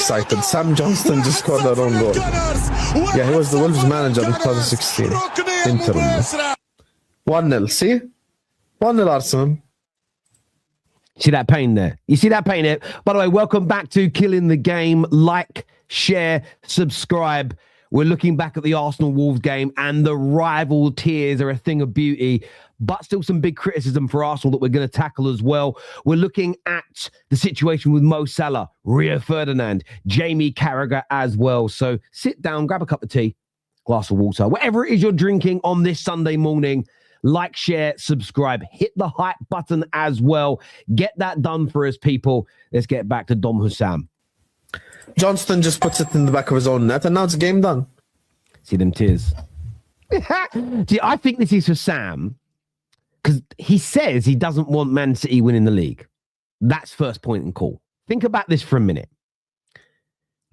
excited. Sam Johnston just scored their own goal. Yeah, he was the Wolves manager in 2016. Interim. 1-0, see? 1-0 Arsenal. See that pain there? You see that pain there? By the way, welcome back to Killing the Game. Like, share, subscribe. We're looking back at the Arsenal-Wolves game, and the rival tears are a thing of beauty, but still some big criticism for Arsenal that we're going to tackle as well. We're looking at the situation with Mo Salah, Rio Ferdinand, Jamie Carragher as well. So sit down, grab a cup of tea, glass of water, whatever it is you're drinking on this Sunday morning. Like, share, subscribe, hit the hype button as well. Get that done for us, people. Let's get back to Dom Husam. Johnston just puts it in the back of his own net, and now it's game done. See them tears. See, I think this is for Sam, because he says he doesn't want Man City winning the league. That's first point and call. Think about this for a minute.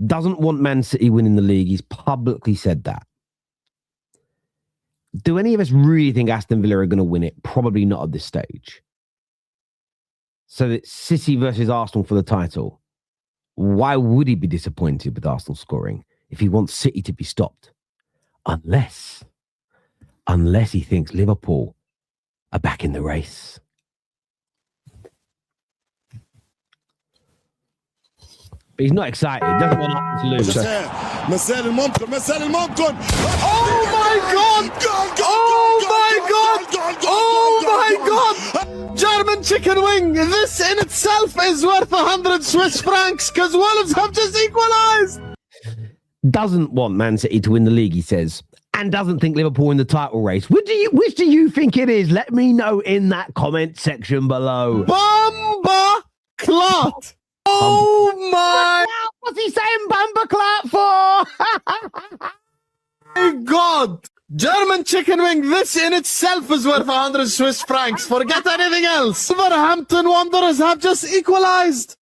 Doesn't want Man City winning the league. He's publicly said that. Do any of us really think Aston Villa are going to win it? Probably not at this stage. So it's City versus Arsenal for the title. Why would he be disappointed with Arsenal scoring if he wants City to be stopped? Unless he thinks Liverpool are back in the race. But he's not excited. He doesn't want us to lose. Oh my God! Oh my God! Oh my God! German chicken wing. This in itself is worth 100 Swiss francs because Wolves have just equalised. Doesn't want Man City to win the league, he says, and doesn't think Liverpool in the title race. Which do you think it is? Let me know in that comment section below. Bomba clot. Oh my! What's he saying Bamba clap for? My God! German chicken wing, this in itself is worth 100 Swiss francs. Forget anything else. Wolverhampton Wanderers have just equalised.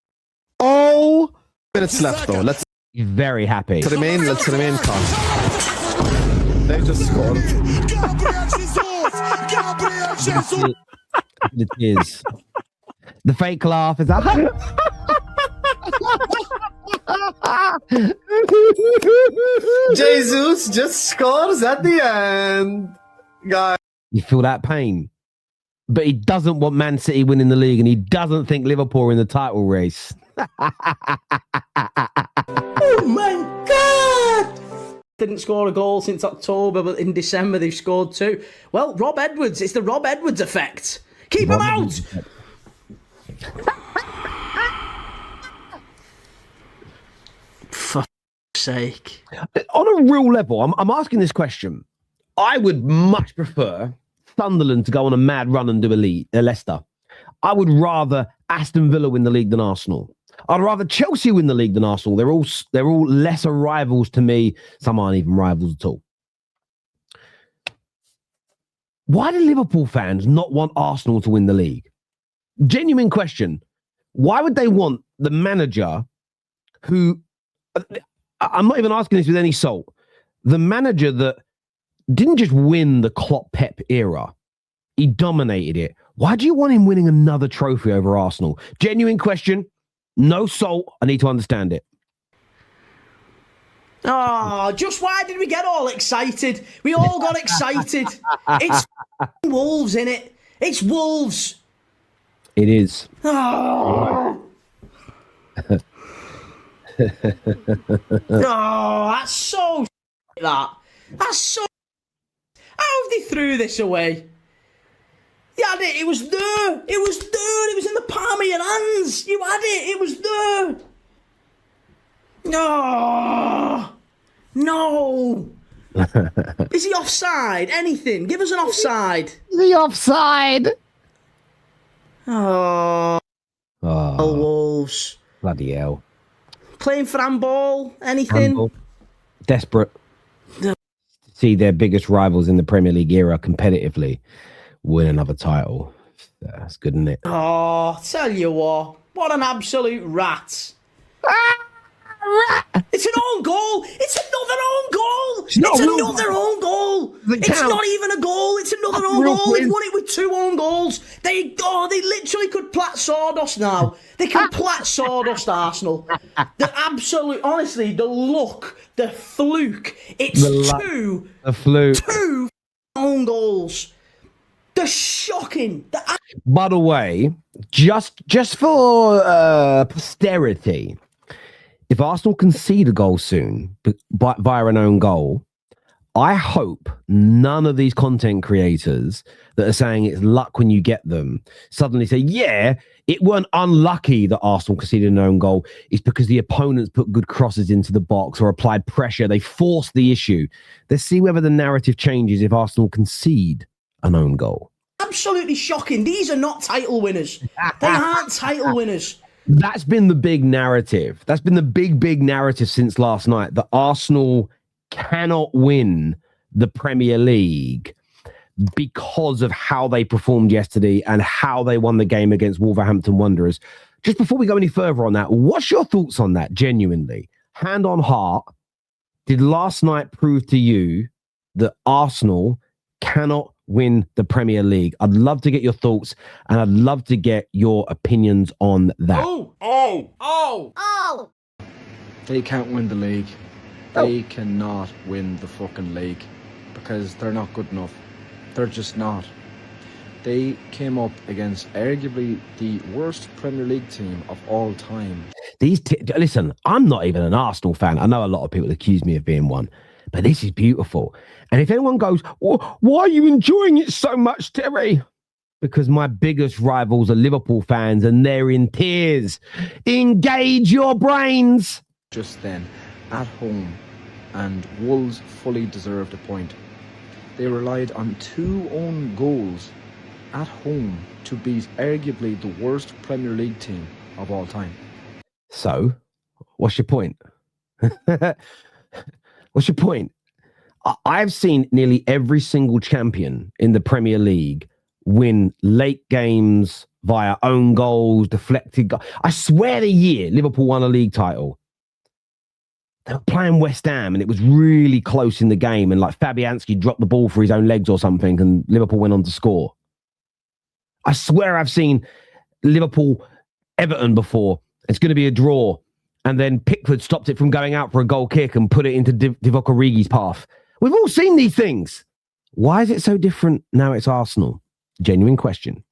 Oh, minutes left though. Let's very happy. Let's remain calm. They just scored. It is. The fake laugh is that. Jesus just scores at the end, guys. You feel that pain, but he doesn't want Man City winning the league, and he doesn't think Liverpool are in the title race. Oh my God! Didn't score a goal since October, but in December they've scored 2. Well, Rob Edwards, it's the Rob Edwards effect. Keep him out! For sake. On a real level, I'm asking this question. I would much prefer Sunderland to go on a mad run and do a Leicester. I would rather Aston Villa win the league than Arsenal. I'd rather Chelsea win the league than Arsenal. They're all lesser rivals to me. Some aren't even rivals at all. Why do Liverpool fans not want Arsenal to win the league? Genuine question. Why would they want the manager who... I'm not even asking this with any salt. The manager that didn't just win the Klopp-Pep era. He dominated it. Why do you want him winning another trophy over Arsenal? Genuine question. No salt. I need to understand it. Oh, just why did we get all excited? We all got excited. It's Wolves, innit? It's Wolves. It is. Oh. Oh, that's so That's so... How have they threw this away? You had it. It was there. It was there. It was in the palm of your hands. You had it. It was there. No. No. Is he offside? Anything? Give us an offside. Is he offside? Oh. Oh. Wolves. Bloody hell. Playing for handball? Anything? Handball. Desperate. See their biggest rivals in the Premier League era competitively win another title. That's good, isn't it? Oh, tell you what an absolute rat. It's an own goal. It's another own goal. It's another own goal. It's not even a goal. It's another own goal. They've won it with 2 own goals. They They literally could plat sawdust now. They can plat sawdust, Arsenal. The absolute, honestly, the luck, the fluke. It's two own goals. The shocking. By the way, just for posterity, if Arsenal concede a goal soon via an own goal, I hope none of these content creators that are saying it's luck when you get them suddenly say, yeah, it weren't unlucky that Arsenal conceded an own goal. It's because the opponents put good crosses into the box or applied pressure. They forced the issue. Let's see whether the narrative changes if Arsenal concede an own goal. Absolutely shocking. These are not title winners. They aren't title winners. That's been the big narrative. That's been the big narrative since last night, that Arsenal cannot win the Premier League because of how they performed yesterday and how they won the game against Wolverhampton Wanderers. Just before we go any further on that, what's your thoughts on that, genuinely? Hand on heart, did last night prove to you that Arsenal cannot win the Premier League? I'd love to get your thoughts, and I'd love to get your opinions on that. Oh! They can't win the league. They cannot win the fucking league because they're not good enough. They're just not. They came up against arguably the worst Premier League team of all time. Listen, I'm not even an Arsenal fan. I know a lot of people accuse me of being one, but this is beautiful. And if anyone goes, well, why are you enjoying it so much, Terry? Because my biggest rivals are Liverpool fans and they're in tears. Engage your brains. Just then, at home, and Wolves fully deserved a point. They relied on 2 own goals at home to beat arguably the worst Premier League team of all time. So, what's your point? What's your point? I've seen nearly every single champion in the Premier League win late games via own goals, deflected goals. I swear the year Liverpool won a league title, they were playing West Ham and it was really close in the game, and like Fabianski dropped the ball for his own legs or something and Liverpool went on to score. I swear I've seen Liverpool Everton before. It's going to be a draw, and then Pickford stopped it from going out for a goal kick and put it into Divock Origi's path. We've all seen these things. Why is it so different now it's Arsenal? Genuine question.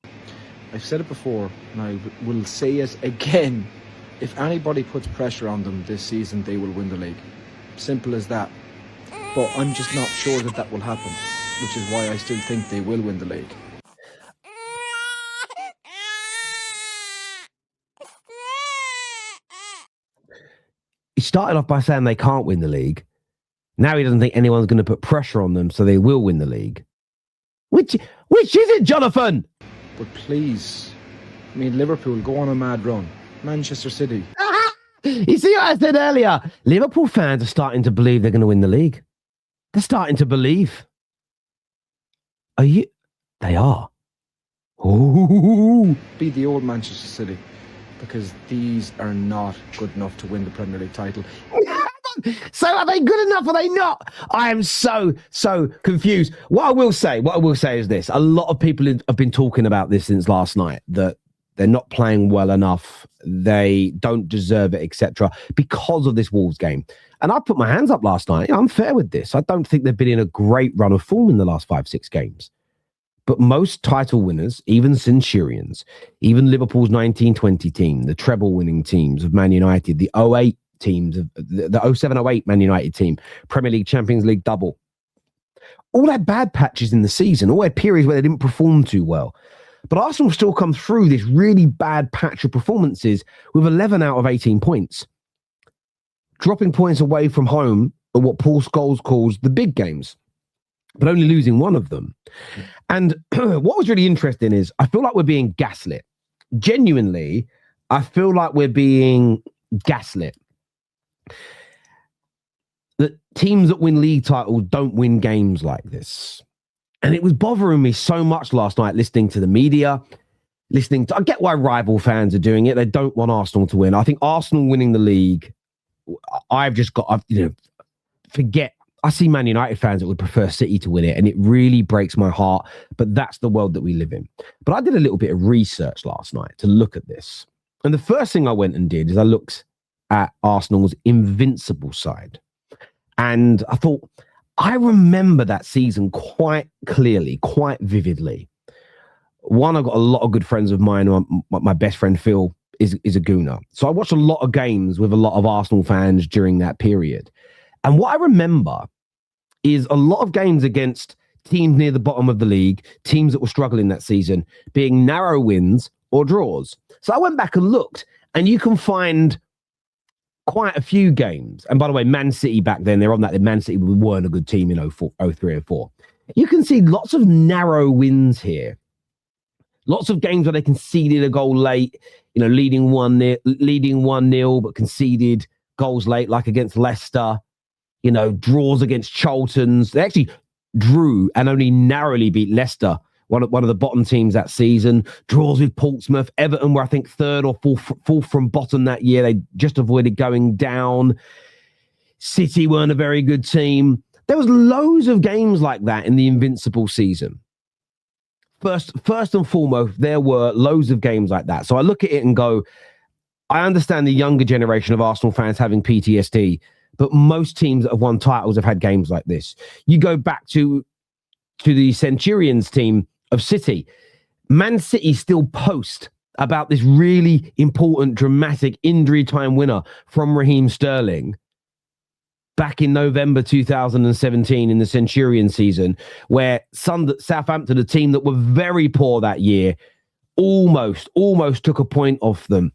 I've said it before, and I will say it again. If anybody puts pressure on them this season, they will win the league. Simple as that. But I'm just not sure that will happen, which is why I still think they will win the league. He started off by saying they can't win the league. Now he doesn't think anyone's going to put pressure on them, so they will win the league. Which is it, Jonathan? But please, I mean, Liverpool go on a mad run. Manchester City. You see what I said earlier? Liverpool fans are starting to believe they're going to win the league. They're starting to believe. Are you? They are. Ooh. Be the old Manchester City, because these are not good enough to win the Premier League title. So are they good enough? Are they not? I am so confused. What I will say is this. A lot of people have been talking about this since last night, that they're not playing well enough. They don't deserve it, etc. because of this Wolves game. And I put my hands up last night. I'm fair with this. I don't think they've been in a great run of form in the last 5-6 games. But most title winners, even Centurions, even Liverpool's 1920 team, the treble-winning teams of Man United, the 08 teams, the 07-08 Man United team, Premier League, Champions League double, all their bad patches in the season, all their periods where they didn't perform too well. But Arsenal still come through this really bad patch of performances with 11 out of 18 points. Dropping points away from home are what Paul Scholes calls the big games, but only losing one of them. And what was really interesting is I feel like we're being gaslit. Genuinely, I feel like we're being gaslit. That teams that win league titles don't win games like this. And it was bothering me so much last night, listening to the media, I get why rival fans are doing it. They don't want Arsenal to win. I think Arsenal winning the league, forget I see Man United fans that would prefer City to win it, and it really breaks my heart. But that's the world that we live in. But I did a little bit of research last night to look at this. And the first thing I went and did is I looked at Arsenal's invincible side. And I thought, I remember that season quite clearly, quite vividly. One, I've got a lot of good friends of mine. My best friend, Phil, is a Gooner. So I watched a lot of games with a lot of Arsenal fans during that period. And what I remember is a lot of games against teams near the bottom of the league, teams that were struggling that season, being narrow wins or draws. So I went back and looked, and you can find quite a few games. And by the way, Man City back then, they're on that. Man City weren't a good team in 03 and 04. You can see lots of narrow wins here. Lots of games where they conceded a goal late, leading 1-0, but conceded goals late, like against Leicester. Draws against Charlton's. They actually drew and only narrowly beat Leicester, one of the bottom teams that season. Draws with Portsmouth. Everton were, I think, third or fourth from bottom that year. They just avoided going down. City weren't a very good team. There was loads of games like that in the invincible season. First and foremost, there were loads of games like that. So I look at it and go, I understand the younger generation of Arsenal fans having PTSD, but most teams that have won titles have had games like this. You go back to the Centurions team of City. Man City still post about this really important, dramatic injury time winner from Raheem Sterling back in November 2017 in the Centurion season, where Southampton, a team that were very poor that year, almost took a point off them.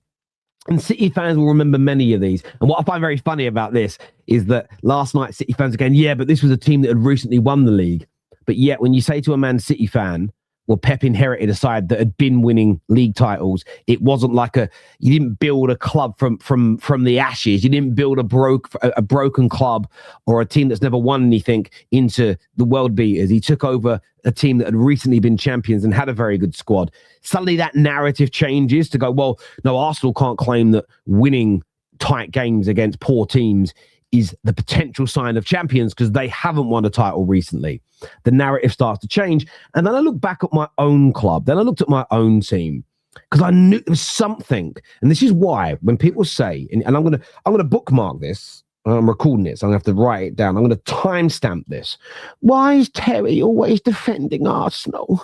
And City fans will remember many of these. And what I find very funny about this is that last night City fans again, but this was a team that had recently won the league. But yet when you say to a Man City fan, well, Pep inherited a side that had been winning league titles. It wasn't like you didn't build a club from the ashes. You didn't build a broken club or a team that's never won anything into the world beaters. He took over a team that had recently been champions and had a very good squad. Suddenly that narrative changes to go, well, no, Arsenal can't claim that winning tight games against poor teams is the potential sign of champions because they haven't won a title recently. The narrative starts to change. And then I look back at my own club. Then I looked at my own team because I knew there was something. And this is why when people say, and I'm going to bookmark this. I'm recording it, so I'm going to have to write it down. I'm going to timestamp this. Why is Terry always defending Arsenal?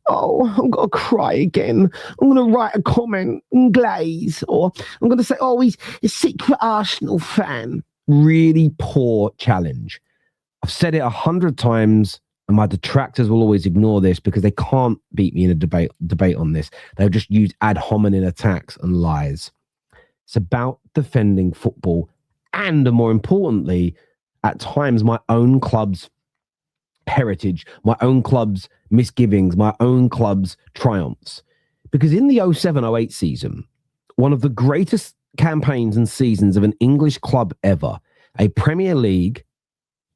Oh, I'm going to cry again. I'm going to write a comment and glaze. Or I'm going to say, oh, he's a secret Arsenal fan. Really poor challenge. I've said it 100 times, and my detractors will always ignore this because they can't beat me in a debate on this. They'll just use ad hominem attacks and lies. It's about defending football and, more importantly, at times, my own club's heritage, my own club's misgivings, my own club's triumphs. Because in the 07-08 season, one of the greatest campaigns and seasons of an English club ever, a Premier League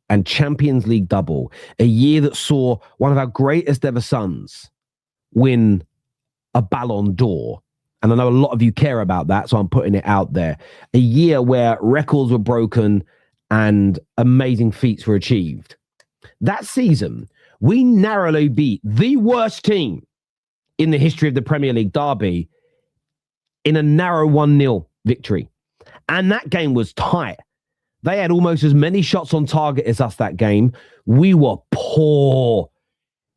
and Champions League double, a year that saw one of our greatest ever sons win a Ballon d'Or. And I know a lot of you care about that, so I'm putting it out there. A year where records were broken and amazing feats were achieved. That season, we narrowly beat the worst team in the history of the Premier League derby in a narrow 1-0 victory. And that game was tight. They had almost as many shots on target as us that game. We were poor.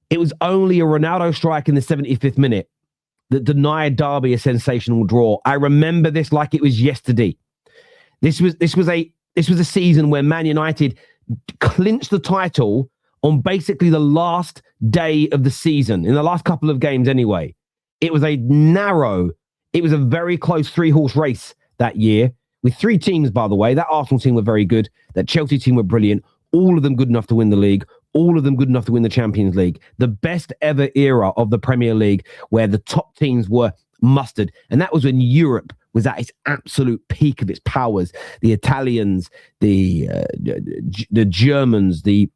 It was only a Ronaldo strike in the 75th minute that denied Derby a sensational draw. I remember this like it was yesterday. This was a season where Man United clinched the title on basically the last day of the season, in the last couple of games anyway. It was a very close 3-horse race that year with 3 teams, by the way. That Arsenal team were very good. That Chelsea team were brilliant. All of them good enough to win the league. All of them good enough to win the Champions League. The best ever era of the Premier League where the top teams were mustered. And that was when Europe was at its absolute peak of its powers. The Italians, the Germans, the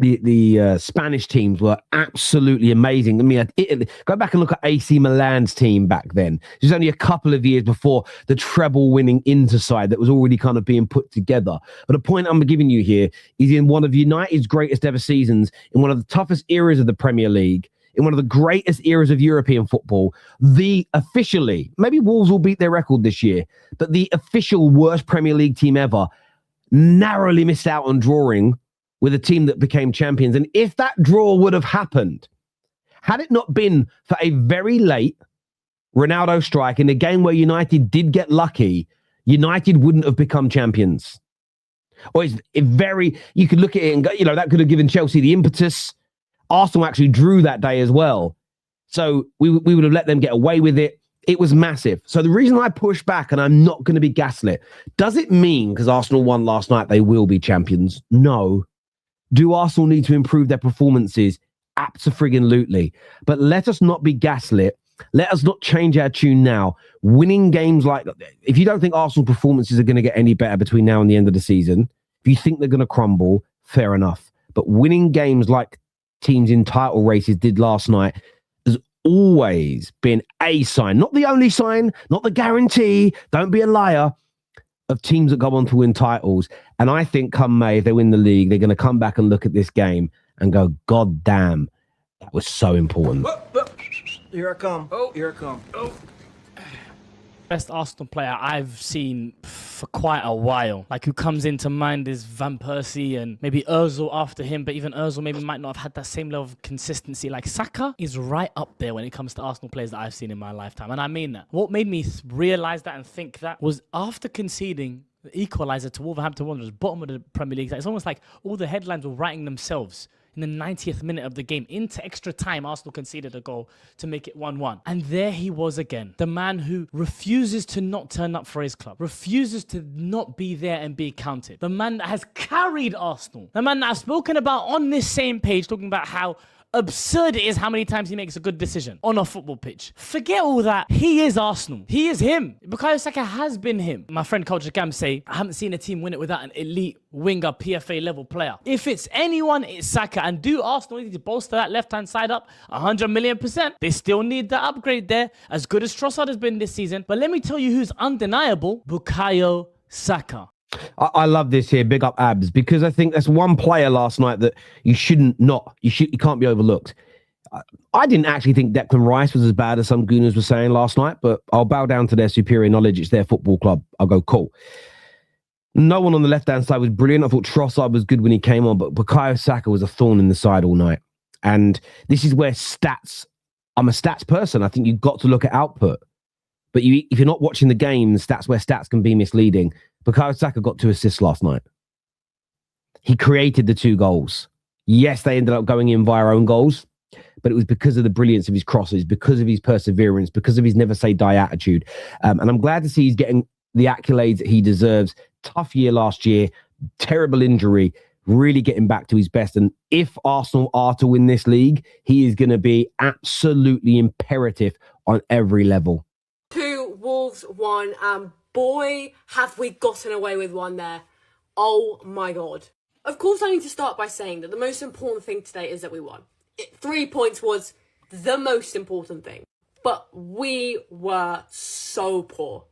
the Spanish teams were absolutely amazing. I mean, Italy, go back and look at AC Milan's team back then. It was only a couple of years before the treble-winning Inter side that was already kind of being put together. But the point I'm giving you here is in one of United's greatest ever seasons, in one of the toughest eras of the Premier League, in one of the greatest eras of European football, the officially, maybe Wolves will beat their record this year, but the official worst Premier League team ever narrowly missed out on drawing with a team that became champions. And if that draw would have happened, had it not been for a very late Ronaldo strike in a game where United did get lucky, United wouldn't have become champions. Or you could look at it and go, that could have given Chelsea the impetus. Arsenal actually drew that day as well. So we would have let them get away with it. It was massive. So the reason I push back, and I'm not going to be gaslit, does it mean because Arsenal won last night, they will be champions? No. Do Arsenal need to improve their performances? Abso-friggin-lutely. But let us not be gaslit. Let us not change our tune now. Winning games if you don't think Arsenal performances are going to get any better between now and the end of the season, if you think they're going to crumble, fair enough. But winning games like teams in title races did last night has always been a sign, not the only sign, not the guarantee, don't be a liar, of teams that go on to win titles. And I think come May, if they win the league, they're going to come back and look at this game and go, God damn, that was so important. Here I come. Oh, here I come. Oh. Best Arsenal player I've seen for quite a while. Like, who comes into mind is Van Persie and maybe Ozil after him, but even Ozil maybe might not have had that same level of consistency. Like, Saka is right up there when it comes to Arsenal players that I've seen in my lifetime, and I mean that. What made me realize that and think that was after conceding the equaliser to Wolverhampton Wanderers, bottom of the Premier League. It's almost like all the headlines were writing themselves. In the 90th minute of the game, into extra time, Arsenal conceded a goal to make it 1-1. And there he was again. The man who refuses to not turn up for his club, refuses to not be there and be counted. The man that has carried Arsenal. The man that I've spoken about on this same page, talking about how absurd it is how many times he makes a good decision on a football pitch. Forget all that. He is Arsenal. He is him. Bukayo Saka has been him. My friend Culture Gam say, I haven't seen a team win it without an elite winger, PFA level player. If it's anyone, it's Saka. And do Arsenal need to bolster that left-hand side up? 100,000,000%. They still need the upgrade there, as good as Trossard has been this season. But let me tell you who's undeniable. Bukayo Saka. I love this here, big up Abs, because I think that's one player last night that you can't be overlooked. I didn't actually think Declan Rice was as bad as some gooners were saying last night, but I'll bow down to their superior knowledge. It's their football club. I'll go, cool. No one on the left-hand side was brilliant. I thought Trossard was good when he came on, but Bukayo Saka was a thorn in the side all night. And this is where I'm a stats person. I think you've got to look at output. But if you're not watching the game, that's where stats can be misleading. Bukayo Saka got 2 assists last night. He created the 2 goals. Yes, they ended up going in via own goals, but it was because of the brilliance of his crosses, because of his perseverance, because of his never say die attitude. And I'm glad to see he's getting the accolades that he deserves. Tough year last year, terrible injury, really getting back to his best. And if Arsenal are to win this league, he is going to be absolutely imperative on every level. 2, Wolves 1, and boy, have we gotten away with one there. Oh my God. Of course, I need to start by saying that the most important thing today is that we won. 3 points was the most important thing. But we were so poor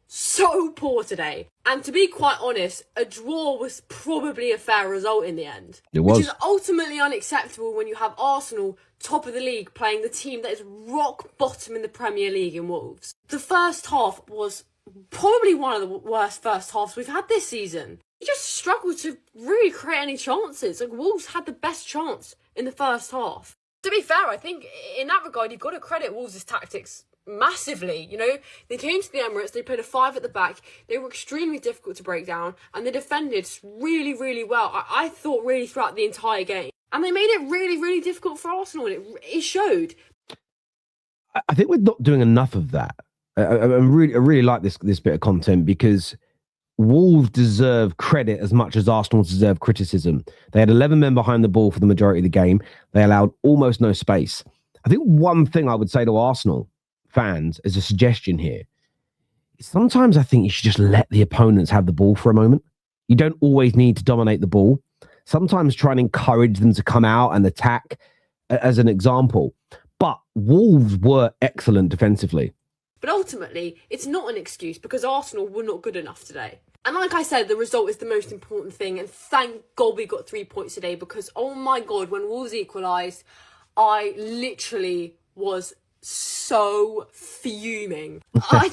today. And to be quite honest, a draw was probably a fair result in the end. It was. Which is ultimately unacceptable when you have Arsenal, top of the league, playing the team that is rock bottom in the Premier League in Wolves. The first half was probably one of the worst first halves we've had this season. He just struggled to really create any chances. Like, Wolves had the best chance in the first half. To be fair, I think in that regard, you've got to credit Wolves' tactics massively. You know, they came to the Emirates, they played a 5 at the back, they were extremely difficult to break down, and they defended really, really well. I thought really throughout the entire game. And they made it really, really difficult for Arsenal, and it showed. I think we're not doing enough of that. I really like this bit of content, because Wolves deserve credit as much as Arsenal deserve criticism. They had 11 men behind the ball for the majority of the game. They allowed almost no space. I think one thing I would say to Arsenal fans as a suggestion here is sometimes I think you should just let the opponents have the ball for a moment. You don't always need to dominate the ball. sometimes try and encourage them to come out and attack as an example. But Wolves were excellent defensively. But ultimately, it's not an excuse because Arsenal were not good enough today. And like I said, the result is the most important thing. And thank God we got 3 points today because, oh my God, when Wolves equalised, I literally was so fuming. I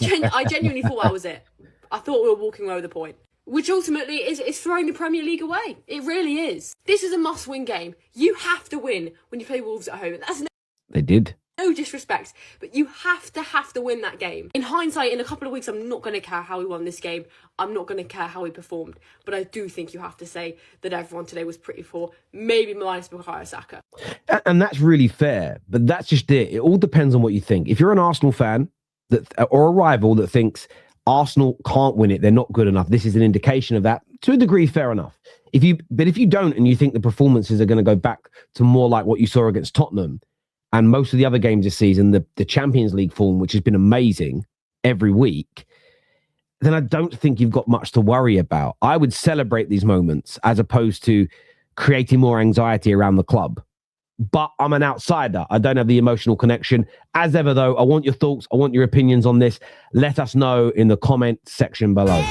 genuinely thought that was it. I thought we were walking away with a point. Which ultimately is throwing the Premier League away. It really is. This is a must-win game. You have to win when you play Wolves at home. That's They did. no disrespect, but you have to win that game. In hindsight, in a couple of weeks, I'm not going to care how we won this game. I'm not going to care how we performed. But I do think you have to say that everyone today was pretty poor, maybe minus Bukayo Saka. And that's really fair, but that's just it. It all depends on what you think. If you're an Arsenal fan or a rival that thinks Arsenal can't win it, they're not good enough, this is an indication of that. To a degree, fair enough. But if you don't and you think the performances are going to go back to more like what you saw against Tottenham, and most of the other games this season, the Champions League form, which has been amazing every week, then I don't think you've got much to worry about. I would celebrate these moments as opposed to creating more anxiety around the club. But I'm an outsider. I don't have the emotional connection. As ever, though, I want your thoughts. I want your opinions on this. Let us know in the comment section below.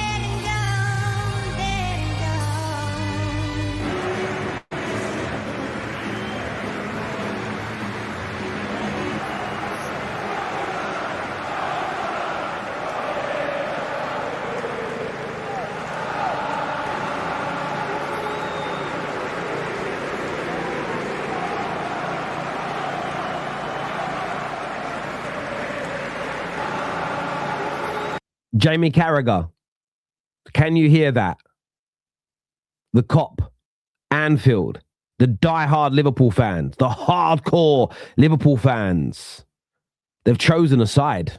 Jamie Carragher, can you hear that? The cop, Anfield, the die-hard Liverpool fans, the hardcore Liverpool fans, they've chosen a side,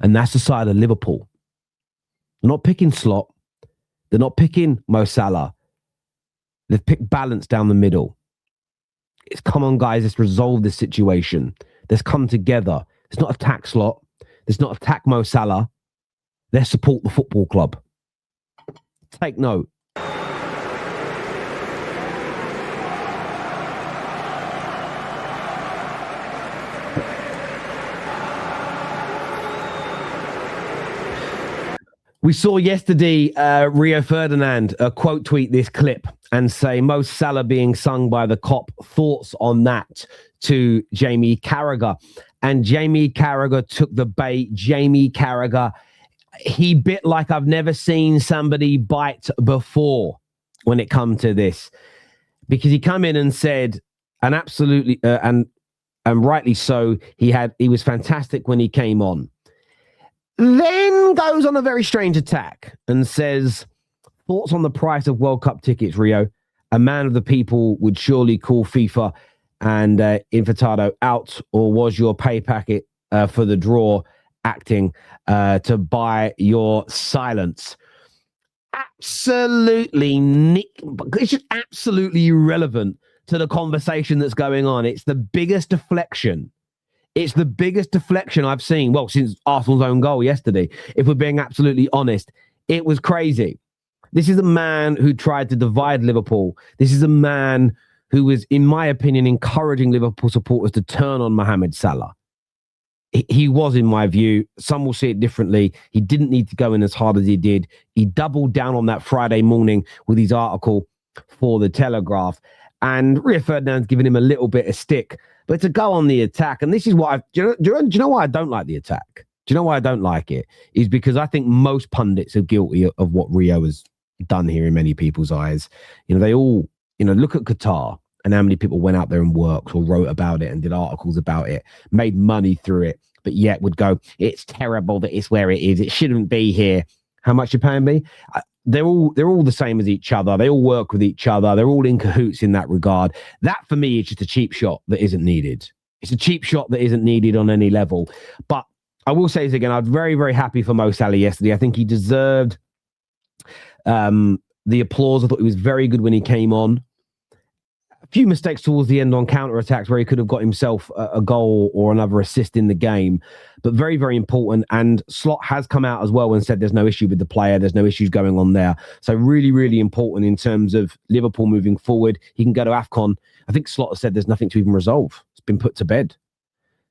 and that's the side of Liverpool. They're not picking slot. They're not picking Mo Salah. They've picked balance down the middle. It's come on, guys, let's resolve this situation. Let's come together. Let's not attack slot. Let's not attack Mo Salah. Let's support the football club. Take note. We saw yesterday Rio Ferdinand quote tweet this clip and say Mo Salah being sung by the cop. Thoughts on that to Jamie Carragher. And Jamie Carragher took the bait. Jamie Carragher, he bit like I've never seen somebody bite before when it come to this, because he come in and said, and absolutely and rightly so, he was fantastic when he came on. Then goes on a very strange attack and says, thoughts on the price of World Cup tickets, Rio? A man of the people would surely call FIFA and Infantado out, or was your pay packet for the draw acting to buy your silence? Absolutely, it's just absolutely irrelevant to the conversation that's going on. It's the biggest deflection. It's the biggest deflection I've seen, well, since Arsenal's own goal yesterday. If we're being absolutely honest, it was crazy. This is a man who tried to divide Liverpool. This is a man who was, in my opinion, encouraging Liverpool supporters to turn on Mohamed Salah. He was, in my view, some will see it differently. He didn't need to go in as hard as he did. He doubled down on that Friday morning with his article for The Telegraph. And Rio Ferdinand's giving him a little bit of stick. But to go on the attack, and this is what do you know why I don't like the attack? Do you know why I don't like it? Is because I think most pundits are guilty of what Rio has done here in many people's eyes. You know, they all, look at Qatar and how many people went out there and worked or wrote about it and did articles about it, made money through it, but yet would go, it's terrible that it's where it is. It shouldn't be here. How much you paying me? They're all the same as each other. They all work with each other. They're all in cahoots in that regard. That, for me, is just a cheap shot that isn't needed. It's a cheap shot that isn't needed on any level. But I will say this again. I was very, very happy for Mo Salah yesterday. I think he deserved the applause. I thought he was very good when he came on. a few mistakes towards the end on counter-attacks where he could have got himself a goal or another assist in the game, but very, very important. And Slot has come out as well and said there's no issue with the player. There's no issues going on there. So really, really important in terms of Liverpool moving forward. He can go to AFCON. I think Slot has said there's nothing to even resolve. It's been put to bed.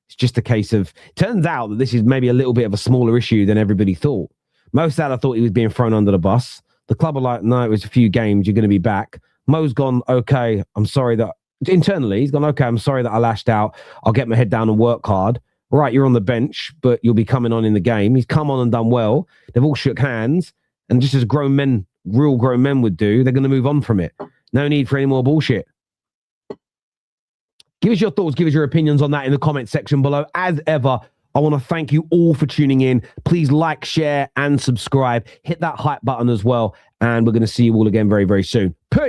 It's just a case of, turns out that this is maybe a little bit of a smaller issue than everybody thought. Mo Salah thought he was being thrown under the bus. The club are like, no, it was a few games. You're going to be back. Mo's gone, okay, I'm sorry that... Internally, he's gone, okay, I'm sorry that I lashed out. I'll get my head down and work hard. Right, you're on the bench, but you'll be coming on in the game. He's come on and done well. They've all shook hands. And just as grown men, real grown men would do, they're going to move on from it. No need for any more bullshit. Give us your thoughts. Give us your opinions on that in the comment section below. As ever, I want to thank you all for tuning in. Please like, share, and subscribe. Hit that hype button as well. And we're going to see you all again very, very soon. Peace.